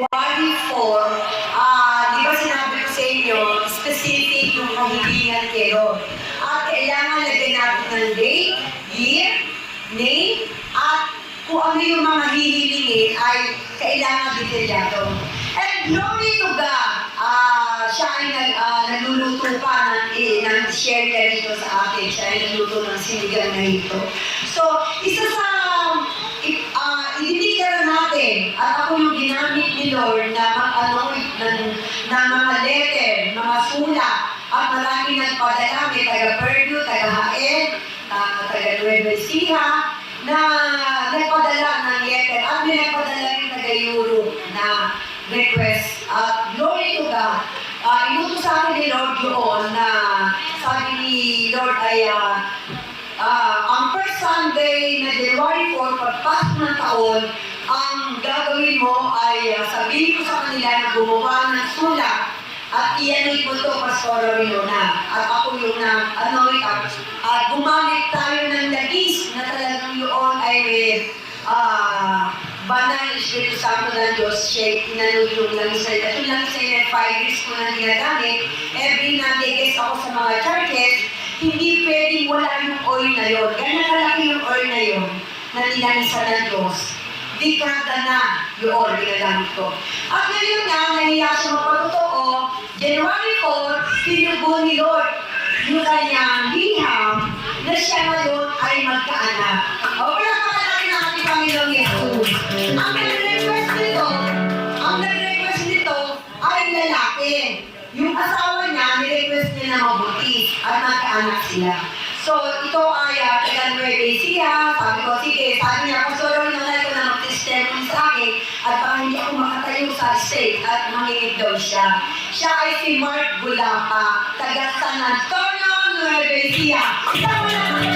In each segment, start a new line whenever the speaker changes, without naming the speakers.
January 4, di ba sinabi ko sa inyo, specific yung kahilingan kayo. At kailangan lagyan natin ng date, year, name, at kung ano yung mga hihilingin ay kailangan detalyado. And glory to God, siya ay nagluluto pa ng share niya rito sa akin. Siya ay nagluto ng sinigang na ito. So, isa sa ididikara natin, at ako yung ginamit ni Lord na mag-anoint ng mga letter, mga sulat, at marami nagpadala, may taga-Purdue, taga-Haed, taga-Nueva Ecija, na nagpadala ng letter, at may nagpadala rin taga-Europe na request. At glory to God, inutos sa akin ni Lord yun na sabi ni Lord ay ang first Sunday na January 4, pagpasok ng taon, ang gagawin mo ay sabihin ko sa kanila na gumawa ng sulat at i-anoint mo ito, Pastor Winona. At ako yung anoint at gumamit tayo ng lagis na talagang yun ay banal Espiritu Santo ng Diyos. Siya inanoint yung langis na ito. Yung langis na yun, 5 years ko na ginagamit. Every nag-guest ako sa mga churches, hindi pwedeng wala yung oil na yun. Ganyan kalaki yung oil na yun na nilanisan ng Diyos. Dekada na yung oil ginagamit ko. At ngayon nga, nahiya siya magpatotoo, January 4, pinugo ni Lord yung kanyang liham na siya ngayon ay magkaanak. O, kaya natin ang ating Panginoong Yesus. Ang nag-request nito ay lalaki. Yung asawa niya, nirequest niya na mabuti at magkaanak sila. So, ito ay taga-Nueva Ecija. Sabi ko, sige, sabi niya, Pastor, nanay ko na mag-testimony sa akin at baka hindi ako makatayo sa state at mangingig daw siya. Siya ay si Mark Bulapa, taga San Antonio, Nueva Ecija. Isama na ang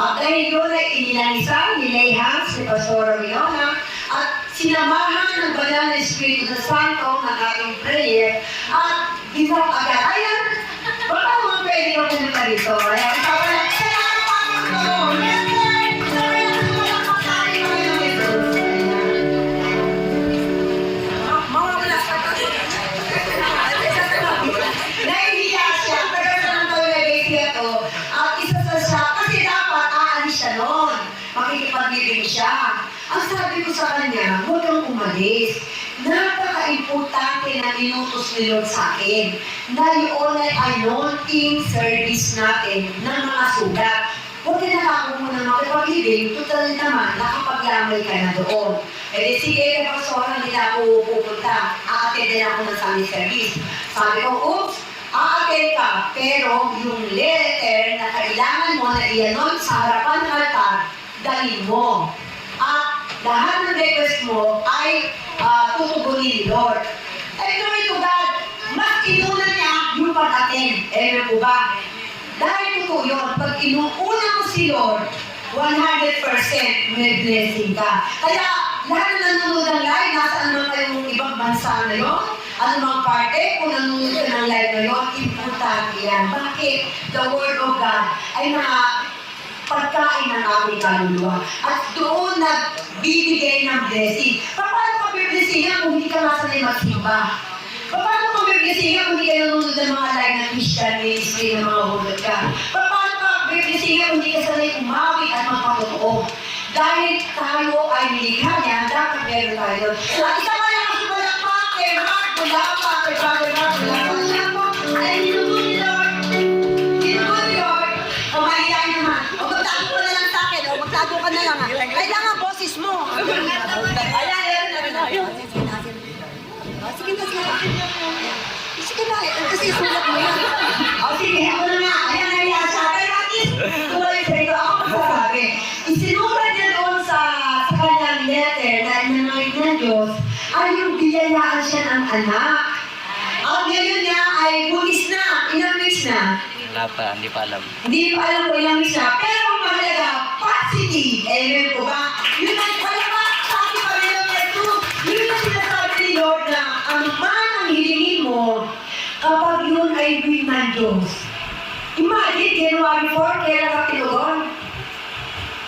at dahil yun ay inilanisan, nilehas si Pastor Winona at sinamahan ng banal na Espiritu Santo ng ating prayer at ginap agad. Ayan, baka mga pwede ka pumunta dito. Ayan, salamat Panginoon. Nahihiya siya, taga San Antonio na Ecija to. At isa sa siya, kasi dapat aalis siya noon. Makikipaglibing siya. Ang sabi ko sa kanya, huwag kang umalis. Napaka-importante na inutos ni Lord sa akin na yun ay anointing service natin ng mga sugat. Huwag ka nakako muna makipaglibing, total naman, nakapaglamay ka na doon. E di sige, Pastor, hindi na ako pupunta. Aattend din ako ng Sunday service. Sabi ko, oops, aattend ka, pero yung letter na kailangan mo na i-anoint sa harapan ng altar, dalhin mo. At lahat ng request mo ay tutugunin ni Lord. And glory to God, mas inuna niya yung pag-attend. Ewan ko ba? Dahil totoo yun, pag inuuna mo si Lord, 100% may blessing ka. Kaya lahat na nanonood ng live, nasaan man kayong ibang bansa na yun, anumang parte, kung nanonood ka ng live na yun, importante yan. Bakit? The Word of God ay pagkain ng aming kaluluwa. At doon nagbibigay ng blessing. Paano ka biblisingan kung hindi ka nasanay magsimba? Paano ka biblisingan kung hindi ka nanonood ng mga live na Christian ministry ng mga hulog ka? Paano ka biblisingan kung hindi ka sanay umawit at magpapotoo? Dahil tayo ay nilikha niya, dapat meron tayo. At isa pa lang kasi malakpak, kay Mark Bulapa, kay Brother Mark Bulapa, siya po ay niluto ni Lord. Niluto ni Lord. O mahihayin naman. O magtago ka na lang sa akin. O magtago ka na lang. Kailangan boses mo. Ayan. Sige na, sige na. Sige na, kasi sulat mo yan. O sige, ako na nga. Ayan, nahiya siya. Pero at least, tuloy sa ito, ako magsasabi. Isinulat niya doon sa kanyang letter na inanoid ng Diyos ay yung biyayaan siya ng anak. At ngayon niya ay buntis na. Ilang weeks na?
Wala pa, hindi pa alam.
Hindi pa alam ko ilang weeks na. Pero ang mahalaga, positive. Amen po ba? Yun ang palapak sa ating Panginoong Yesus. Yun ang sinasabi ni Lord na ang man ang hilingin mo kapag yun ay will ng Diyos. Imagine, January 4, kailan ka tinugon?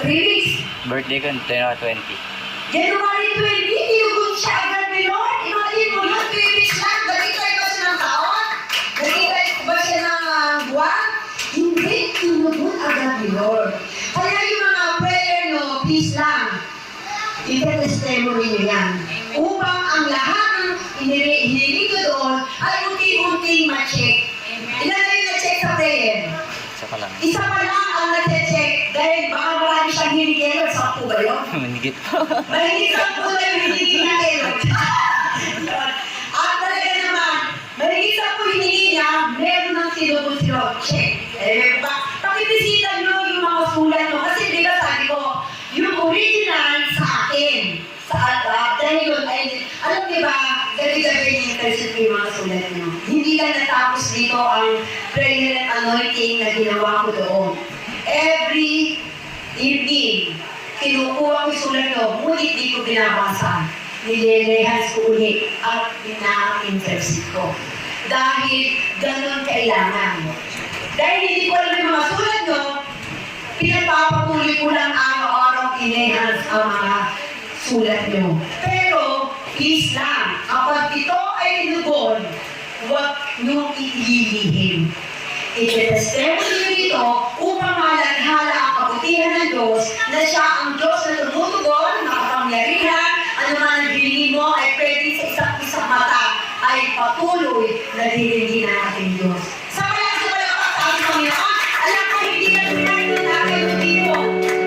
3 weeks.
Birthday ko, January 20.
January 20, tinugod siya agad ni Lord. Imagine mo yun, 3 weeks lang. Nagkitay ba siya ng taon? Nagkitay ba siya ng buwan? Hindi, tinugod agad ni Lord. Kaya yung mga prayer nyo, please lang, ite-testimony nyo yan. Upang ang lahat ng hiniling ko doon ay unti-unting ma-check. Ilan na yung na-check sa prayer?
Isa pa lang.
Isa pa lang ang na-check dahil baka marami siyang hinigelo. Sakto ba yun?
Manigit po.
Mahigit sa po na yung hiningi na kayo. At talaga naman, mahigit sa po hiningi niya, meron ng sinubos-sinubos. Check. Pakibisita nyo yung mga sulat nyo. Kasi di ba sabi ko, yung original sa akin. Dahil yun, alam niyo ba, gabi-gabi yung interest yung mga sulat nyo. Hindi lang natapos dito ang prayer and anointing na ginawa ko doon. Every evening, kinukuha ko yung sulat nyo, ngunit di ko binabasa. Nililehas ko ulit at pina-interest ko. Dahil ganun kailangan. Dahil hindi ko alam yung mga sulat nyo, pinagpapatuloy ko lang araw-araw inehas ang mga sulat nyo. Pero, please lang, kapag ito ay tinugon, huwag nyo iilihim. Ite-testimony nyo ito upang malathala ang kabutihan ng Diyos na siya ang Diyos na tumutugon, nakapangyarihan, ano man ang bilhin mo ay pwede sa isang mata ay patuloy na diringgin ng ating Diyos. Sa ating Panginoon, alam ko hindi na sinabi ng tatayo dito.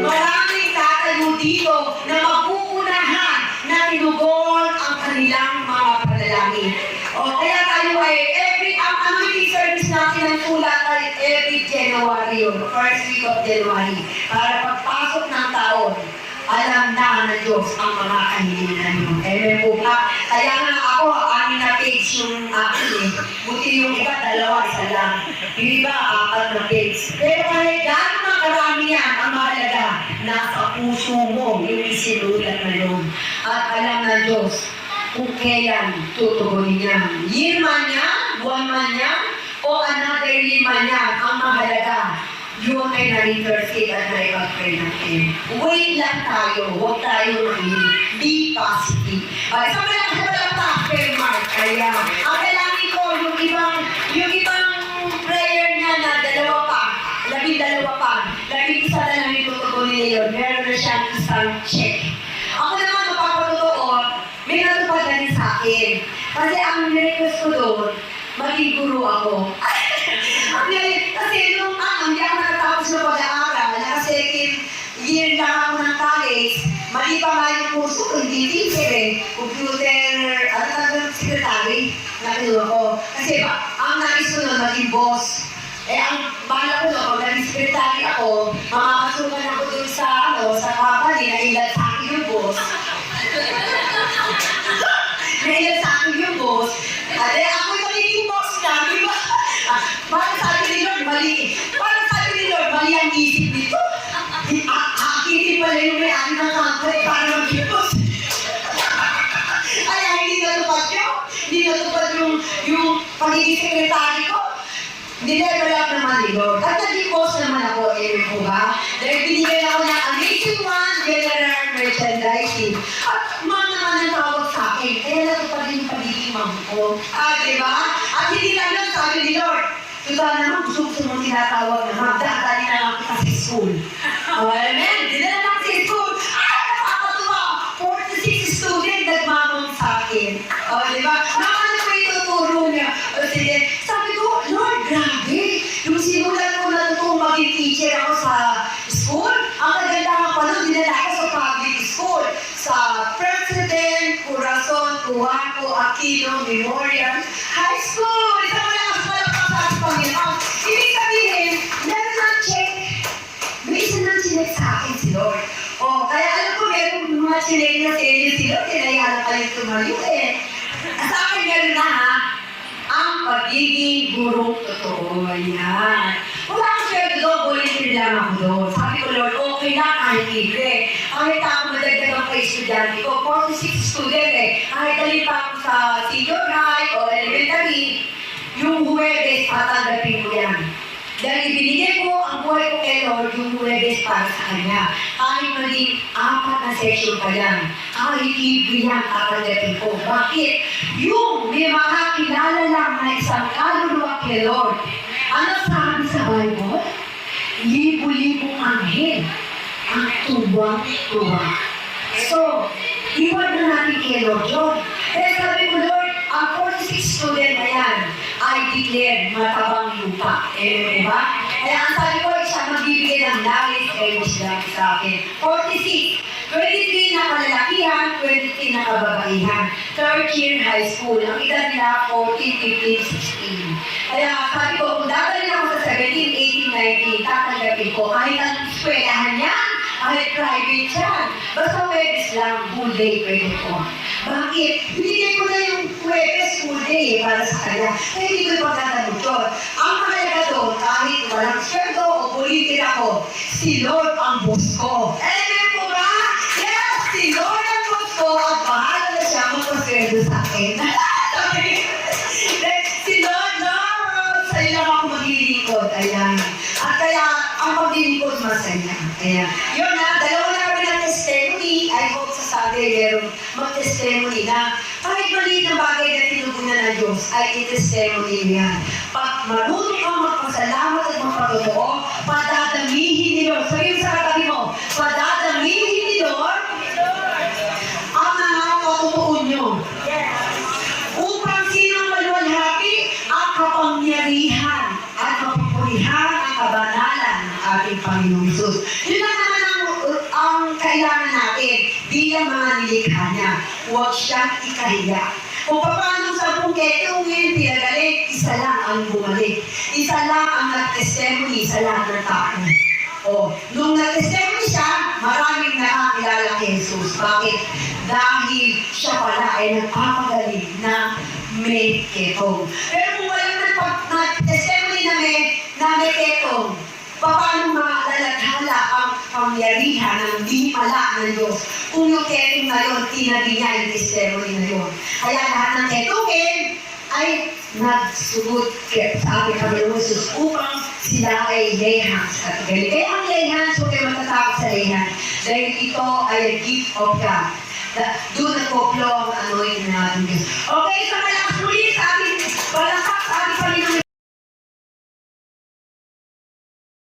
Maraming tatayo dito na mag-uunahan na tinugon ang kanilang mga panalangin. O kaya tayo ay ang anointing service natin ang sulat ay every January yun, first week of January. Para pagpasok ng taon, alam na ng Diyos ang mga kahilingan nyo. Amen po ba? Kaya nga ako, 6 na page yung akin eh. Buti yung iba, 2, isa lang. Yung iba, 4 na page. Pero kahit gano'n na karami yan, ang mahalaga, nasa puso mo yung isinulat na yun. At alam ng Diyos kung kailan tutugunin niya. Year man niya, buwan man niya, o another year man niya, ang mahalaga, yun ay na-intercede at na-ipag-pray natin. Wait lang tayo, huwag tayo mahilig. Be positive. Isa pa lang pa, prayer mark. Kaya, ang kailangan ko, yung ibang prayer niya na 2 pa, 12 pa, 11 na lang yung tutugunin niya yun. Meron na siyang isang check. Ako naman, mapapatotoo, may natupad na rin sa akin. Kasi ang request ko doon, maging guru ako. Kasi nung hindi ako nakatapos na pag-aaral, naka-second year lang ako ng college, mali pa nga yung kurso ko, hindi teacher eh. Computer, secretary, nakinuha ko. Kasi ang nais ko nun, maging boss. Ang bala ko nun, pag naging secretary ako, mamamasukan ako dun sa company na ilan sa akin yung boss. Ngayon sa akin yung boss, ako yung magiging boss na, di ba? Parang sabi ni Lord, mali ang isip nito. Akitin pala yung may-ari ng company para maging boss. Kaya hindi natupad yun. Hindi natupad yung pagiging sekretary ko. Nilevel up naman ni Lord. At naging boss naman ako, po ba? Dahil binigyan ako ng Amazing One General Merchandising. At man naman ang tawag sa akin. Kaya natupad yung pagiging ma'am ko. Diba? At hindi lang lang sabi ni Lord. Susan naman, gusto mo tinatawag na magdadali na lang kita sa school. Amen? Dinala lang sa school. Nakakatuwa. 46 student nagmamang sa akin. Diba? Naman ko ituturo niya. Sige, sabi ko, Lord, grabe. Yung sinulat ko na ito maging teacher ako sa school, ang kagandahan pa nun, dinala ko sa public school. Sa President Corazon Tuaco Aquino Memorial High School. Isa mo lang ang malapang sa Panginoon. Ibig sabihin, meron ng check. May isa ng chinek sa akin si Lord. Kaya alam ko, meron mga chinek na sa inyo si Lord, kinaya na kayo tumayo eh. Sa akin gano'n na ha, ang pagiging gurong totoo. Yan. Wala akong swerte doon, volunteer lang ako doon. Sabi ko, Lord, okay lang kahit libre. Kahit ako madagdagan pa estudyante ko, 46 student eh. Kahit dali pa ako sa senior high o elementary, yung Huwebes, tatanggapin ko yan. Dahil ibinigay ko ang buhay ko kay Lord, yung Huwebes para sa Kanya. Kahit maging 4 na session pa yan, kahit libre yan, tatanggapin ko. Bakit? Yung may mga kilala lang na isang kaluluwa kay Lord. Ano sabi sa Bible? Libo-libong anghel ang tuwang-tuwa. So, iwan na natin kay Lord yun. Kaya sabi ko, Lord, ang 46 student na yan, I declare matabang lupa. Diba? Kaya ang sabi ko, siya magbibigay ng knowledge kayo siya sa akin. 46. 23 na kalalakihan, 23 na kababaihan. Third year high school. Ang edad nila, 14, 15, 16. Kaya sabi ko, kung dadalhin ako sa 17, 18, 19, tatanggapin ko. Kahit ang eskwelahan yan, kahit private yan. Basta Huwebes lang, full day pwede ko. Bakit? Binigay ko na yung Huwebes full day para sa kanya. Kaya hindi ko ipagtatanong yun. Ang mahalaga doon, kahit walang sweldo o bulitin ako, si Lord ang boss ko. Amen po ba? Yes, si Lord ang boss ko at bahala na siya magpasweldo sa akin. Si Lord, sa iyo lang ako maglilingkod. Ayan. At kaya, ang maglilingkod masaya. Ayan. Yun na, dalawa na kami ng testimony. I hope sa Sunday meron mag-testimony na kahit maliit na bagay na tinugunan ng Diyos, ay i-testimony yan. Pag marunong kang magpasalamat at magpatotoo, padadamihin ni Lord. Sabihin sa katabi mo, padadamihin ni Lord ang mga katutuon nyo. Upang sinong maluwalhati ang kapangyarihan at mapupurihan ang kabanalan ng ating Panginoong Hesus. Yun na naman ang kailangan natin bilang mga nilikha niya. Huwag siyang ikahiya. Kung paano sa pungkete ngayon pinagaling, isa lang ang bumalik. Isa lang ang nag-testimony sa lahat ng tao. Nung nag-testimony siya, maraming nakakilala kay Jesus. Bakit? Dahil siya pala ay nagpapagaling ng may ketong. Pero kung walang nag-testimony na may ketong, paano makalalaghala ang pangyarihan ng di pala ng Diyos kung yung ketong na yun, tinabi niya yung testimony na yun. Kaya lahat ng ketongin ay nagsugot sa ating Panginoon Jesus upang sila ay layhands at galing. Kaya ang layhands, huwag kayo matatakot sa layhands dahil ito ay a gift of God. Doon nagpoplo ang anointing natin Diyos. Okay, sa malakas muli sa ating palakpak sa ating Panginoon